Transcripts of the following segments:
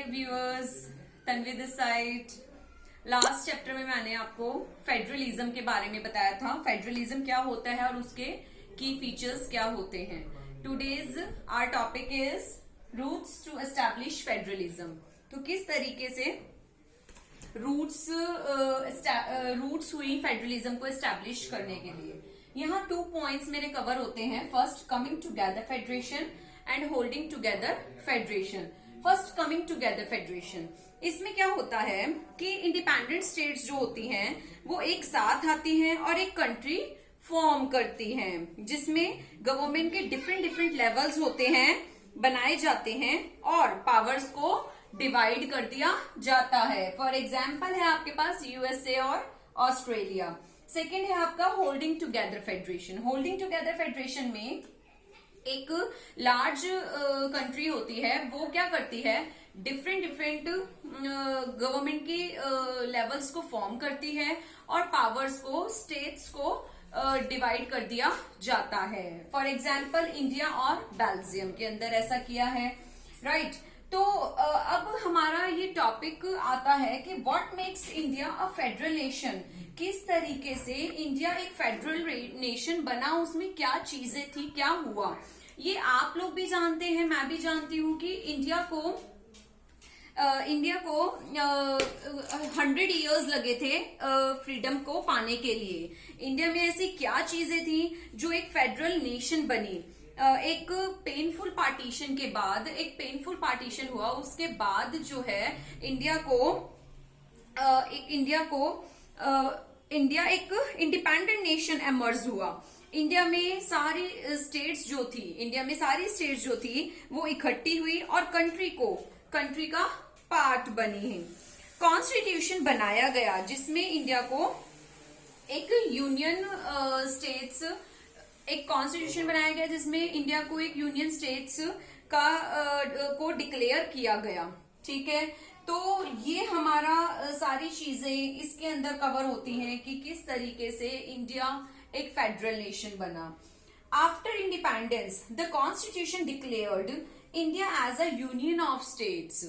Viewers, Tanvi this side. Last chapter में मैंने आपको फेडरलिज्म के बारे में बताया था। फेडरलिज्म क्या होता है और उसके की फीचर्स क्या होते हैं। Today's our topic is routes to establish federalism. तो किस तरीके से रूट्स हुई फेडरलिज्म को एस्टैब्लिश करने के लिए। यहाँ 2 पॉइंट्स मेरे कवर होते हैं। First, coming together federation and holding together federation. First, coming together federation, इसमें क्या होता है कि इंडिपेंडेंट स्टेट्स जो होती हैं वो एक साथ आती हैं और एक कंट्री फॉर्म करती हैं, जिसमें गवर्नमेंट के डिफरेंट लेवल्स होते हैं, बनाए जाते हैं और पावर्स को डिवाइड कर दिया जाता है। फॉर एग्जाम्पल है आपके पास यूएसए और ऑस्ट्रेलिया। सेकेंड है आपका holding together federation. Holding together federation में एक लार्ज कंट्री होती है, वो क्या करती है, डिफरेंट गवर्नमेंट की लेवल्स को फॉर्म करती है और पावर्स को, स्टेट्स को डिवाइड कर दिया जाता है। फॉर एग्जाम्पल इंडिया और बेल्जियम के अंदर ऐसा किया है, राइट। तो अब हमारा ये टॉपिक आता है कि what makes India a federal nation. किस तरीके से इंडिया एक फेडरल नेशन बना, उसमें क्या चीजें थी, क्या हुआ, ये आप लोग भी जानते हैं, मैं भी जानती हूँ कि इंडिया को 100 इयर्स लगे थे फ्रीडम को पाने के लिए। इंडिया में ऐसी क्या चीजें थी जो एक फेडरल नेशन बनी। एक पेनफुल पार्टीशन के बाद, एक पेनफुल पार्टीशन हुआ, उसके बाद जो है इंडिया एक इंडिपेंडेंट नेशन एमर्ज हुआ। इंडिया में सारी स्टेट्स जो थी वो इकट्ठी हुई और कंट्री का पार्ट बनी है। कॉन्स्टिट्यूशन बनाया गया जिसमें इंडिया को एक कॉन्स्टिट्यूशन बनाया गया जिसमें इंडिया को एक यूनियन स्टेट्स को डिक्लेयर किया गया, ठीक है। तो ये हमारा सारी चीजें इसके अंदर कवर होती हैं कि किस तरीके से इंडिया एक फेडरल नेशन बना। After independence the constitution declared India as a union of states.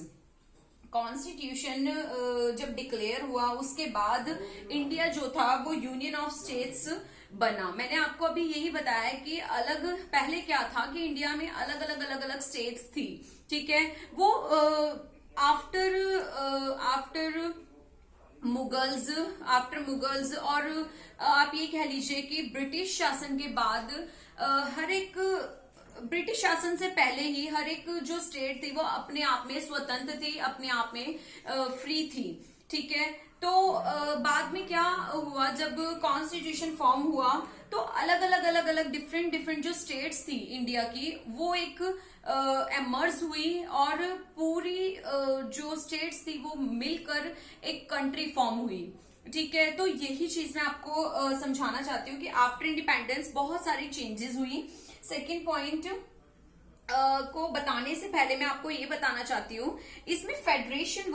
Constitution जब डिक्लेयर हुआ उसके बाद इंडिया जो था वो यूनियन ऑफ स्टेट्स बना। मैंने आपको अभी यही बताया कि पहले क्या था कि इंडिया में अलग अलग स्टेट्स थी, ठीक है। वो आफ्टर मुगल्स और आप ये कह लीजिए कि ब्रिटिश शासन के बाद ब्रिटिश शासन से पहले ही हर एक जो स्टेट थी वो अपने आप में स्वतंत्र थी, अपने आप में फ्री थी, ठीक है। तो बाद में क्या हुआ, जब कॉन्स्टिट्यूशन फॉर्म हुआ तो अलग डिफरेंट जो स्टेट्स थी इंडिया की वो एक एमर्ज हुई और पूरी जो स्टेट्स थी वो मिलकर एक कंट्री फॉर्म हुई, ठीक है। तो यही चीज मैं आपको समझाना चाहती हूँ कि आफ्टर इंडिपेंडेंस बहुत सारी चेंजेस हुई। सेकेंड पॉइंट को बताने से पहले मैं आपको ये बताना चाहती हूँ, इसमें फेडरेशन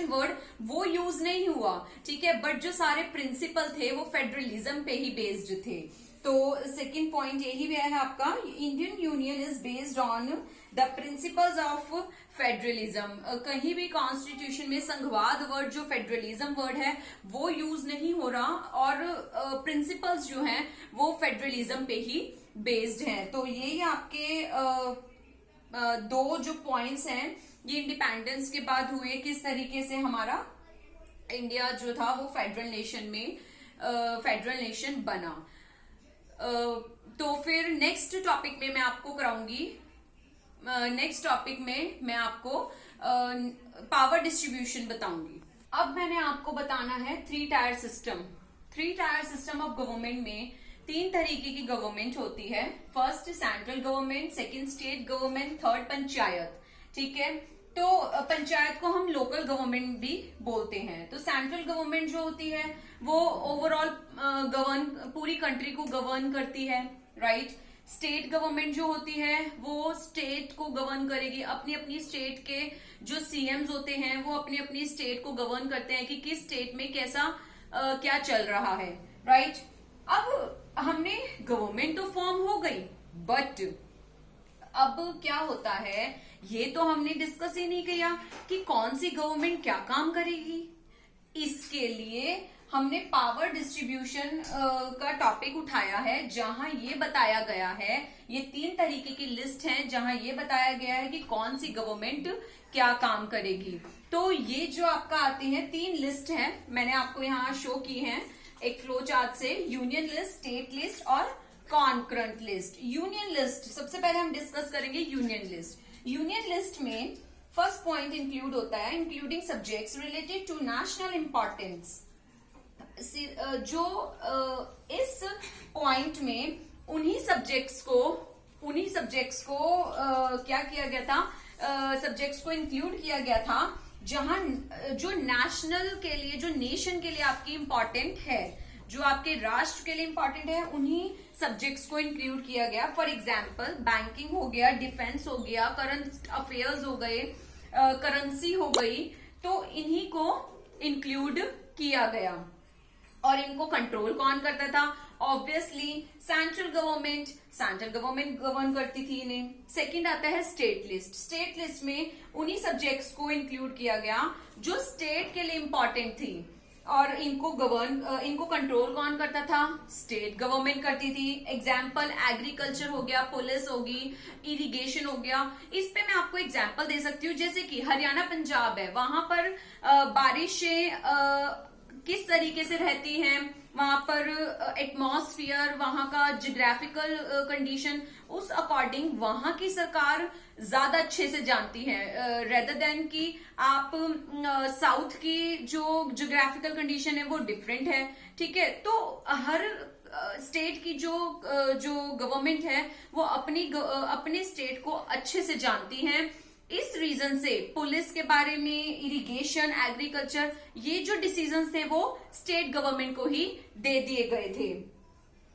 वर्ड वो यूज नहीं हुआ, ठीक है, बट जो सारे प्रिंसिपल थे वो फेडरलिज्म पे ही बेस्ड थे। तो सेकेंड पॉइंट यही है आपका, Indian union is based on the principles of federalism. कहीं भी कॉन्स्टिट्यूशन में संघवाद वर्ड, जो फेडरलिज्म वर्ड है, वो यूज नहीं हो रहा और प्रिंसिपल्स जो हैं वो फेडरलिज्म पे ही बेस्ड हैं। तो ये आपके दो जो पॉइंट्स हैं ये इंडिपेंडेंस के बाद हुए, किस तरीके से हमारा इंडिया जो था वो फेडरल नेशन बना। तो फिर नेक्स्ट टॉपिक में मैं आपको कराऊंगी, नेक्स्ट टॉपिक में मैं आपको पावर डिस्ट्रीब्यूशन बताऊंगी। अब मैंने आपको बताना है 3 टायर सिस्टम ऑफ गवर्नमेंट में 3 तरीके की गवर्नमेंट होती है। First central government, second state government, third panchayat, ठीक है। तो पंचायत को हम लोकल गवर्नमेंट भी बोलते हैं। तो सेंट्रल गवर्नमेंट जो होती है वो ओवरऑल पूरी कंट्री को गवर्न करती है, राइट। स्टेट गवर्नमेंट जो होती है वो स्टेट को गवर्न करेगी, अपनी स्टेट के जो सीएम्स होते हैं वो अपनी स्टेट को गवर्न करते हैं कि किस स्टेट में कैसा क्या चल रहा है, राइट। अब हमने गवर्नमेंट तो फॉर्म हो गई, बट अब क्या होता है ये तो हमने डिस्कस ही नहीं किया कि कौन सी गवर्नमेंट क्या काम करेगी। इसके लिए हमने पावर डिस्ट्रीब्यूशन का टॉपिक उठाया है, जहां ये बताया गया है, ये 3 तरीके की लिस्ट है जहां ये बताया गया है कि कौन सी गवर्नमेंट क्या काम करेगी। तो ये जो आपका आते हैं 3 लिस्ट है, मैंने आपको यहाँ शो की है एक फ्लो चार्ट से, यूनियन लिस्ट, स्टेट लिस्ट और कॉन्करेंट लिस्ट। यूनियन लिस्ट सबसे पहले हम डिस्कस करेंगे। यूनियन लिस्ट, यूनियन लिस्ट में फर्स्ट पॉइंट इंक्लूड होता है including subjects related to national importance. जो इस पॉइंट में उन्हीं सब्जेक्ट्स को क्या किया गया था, सब्जेक्ट्स को इंक्लूड किया गया था जहां जो नेशनल के लिए, जो नेशन के लिए आपकी इंपॉर्टेंट है, जो आपके राष्ट्र के लिए इंपॉर्टेंट है, उन्हीं सब्जेक्ट्स को इंक्लूड किया गया। फॉर एग्जाम्पल बैंकिंग हो गया, डिफेंस हो गया, करंट अफेयर्स हो गए, करेंसी हो गई, तो इन्हीं को इंक्लूड किया गया। और इनको कंट्रोल कौन करता था? ऑब्वियसली सेंट्रल गवर्नमेंट गवर्न करती थी इन्हें। सेकंड आता है स्टेट लिस्ट। स्टेट लिस्ट में उन्हीं सब्जेक्ट्स को इंक्लूड किया गया जो स्टेट के लिए इंपॉर्टेंट थी, और इनको कंट्रोल कौन करता था? स्टेट गवर्नमेंट करती थी। एग्जाम्पल एग्रीकल्चर हो गया, पुलिस होगी, इरिगेशन हो गया। इस पे मैं आपको एग्जाम्पल दे सकती हूँ, जैसे कि हरियाणा पंजाब है, वहां पर बारिशें किस तरीके से रहती हैं, वहां पर एटमॉस्फियर, वहां का जियोग्राफिकल कंडीशन, उस अकॉर्डिंग वहां की सरकार ज्यादा अच्छे से जानती है, रेदर देन कि आप साउथ की जो जियोग्राफिकल कंडीशन है वो डिफरेंट है। ठीक है, तो हर स्टेट की जो गवर्नमेंट है वो अपने स्टेट को अच्छे से जानती है। इस रीजन से पुलिस के बारे में, इरिगेशन, एग्रीकल्चर, ये जो डिसीजंस थे वो स्टेट गवर्नमेंट को ही दे दिए गए थे।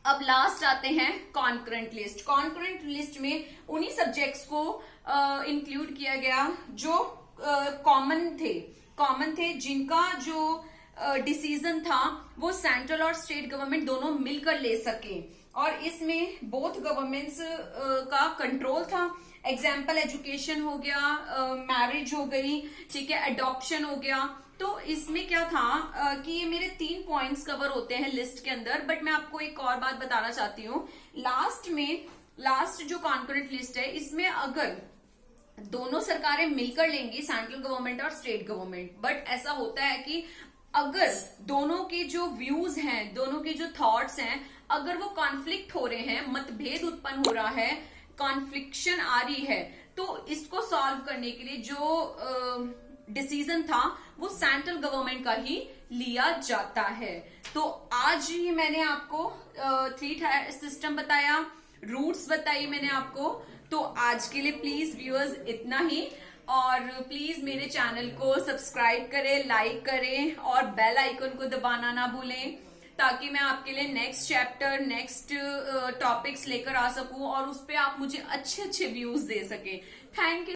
अब लास्ट आते हैं कॉन्करेंट लिस्ट। कॉन्करेंट लिस्ट में उन्हीं सब्जेक्ट्स को इंक्लूड किया गया जो कॉमन थे, जिनका जो डिसीजन था वो सेंट्रल और स्टेट गवर्नमेंट दोनों मिलकर ले सके, और इसमें बोथ गवर्नमेंट्स का कंट्रोल था। एग्जाम्पल एजुकेशन हो गया, मैरिज हो गई, ठीक है, अडॉप्शन हो गया। तो इसमें क्या था कि ये मेरे 3 पॉइंट्स कवर होते हैं लिस्ट के अंदर, बट मैं आपको एक और बात बताना चाहती हूँ। लास्ट जो कॉन्करेंट लिस्ट है, इसमें अगर दोनों सरकारें मिलकर लेंगी, सेंट्रल गवर्नमेंट और स्टेट गवर्नमेंट, बट ऐसा होता है कि अगर दोनों के जो व्यूज हैं, दोनों के जो थॉट्स हैं, अगर वो कॉन्फ्लिक्ट हो रहे हैं, मतभेद उत्पन्न हो रहा है, कॉन्फ्लिक्शन आ रही है, तो इसको सॉल्व करने के लिए जो डिसीजन था वो सेंट्रल गवर्नमेंट का ही लिया जाता है। तो आज ही मैंने आपको 3 टायर सिस्टम बताया, रूट्स बताई मैंने आपको। तो आज के लिए प्लीज व्यूअर्स इतना ही, और प्लीज मेरे चैनल को सब्सक्राइब करें, लाइक करें और बेल आइकन को दबाना ना भूलें, ताकि मैं आपके लिए नेक्स्ट चैप्टर, नेक्स्ट टॉपिक्स लेकर आ सकूं और उस पे आप मुझे अच्छे व्यूज दे सकें। Thank you.